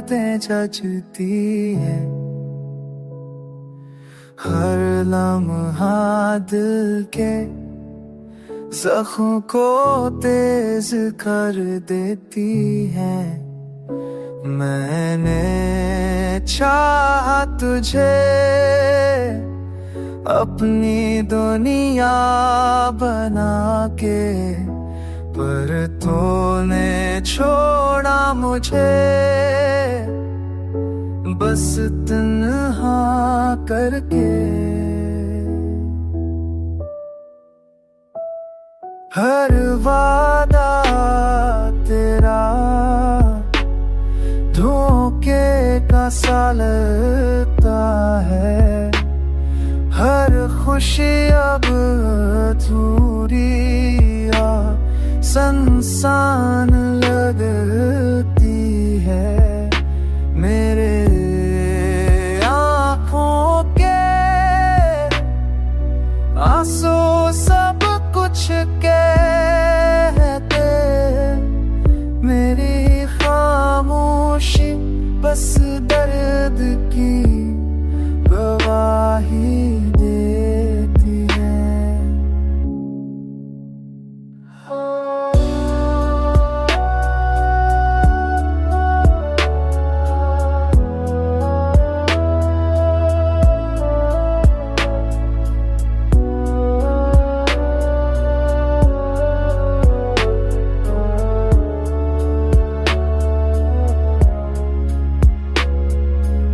बातें जचती है, हर लम्हा दिल के जख्म को तेज कर देती है। मैंने चाहा तुझे अपनी दुनिया बना के, पर तूने छोड़ा मुझे बस तन्हा करके। हर वादा तेरा धोखे का सा लगता है, हर खुशी अब अधूरी संसान लगती है। मेरे आँखों के आंसू सब कुछ कहते, मेरी खामोशी बस दर्द की गवाही देती है।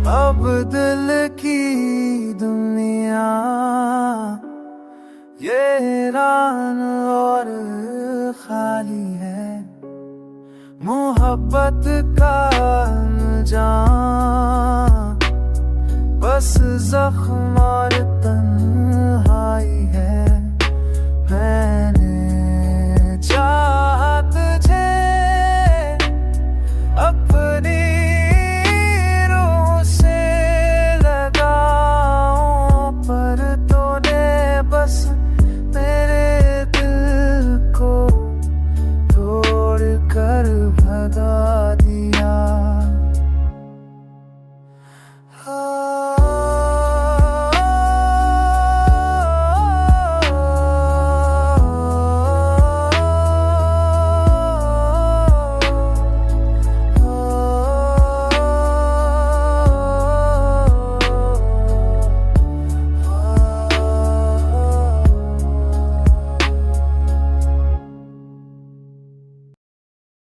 अब दिल की दुनिया ये हैरान और खाली है, मोहब्बत का अनजान बस जख्म और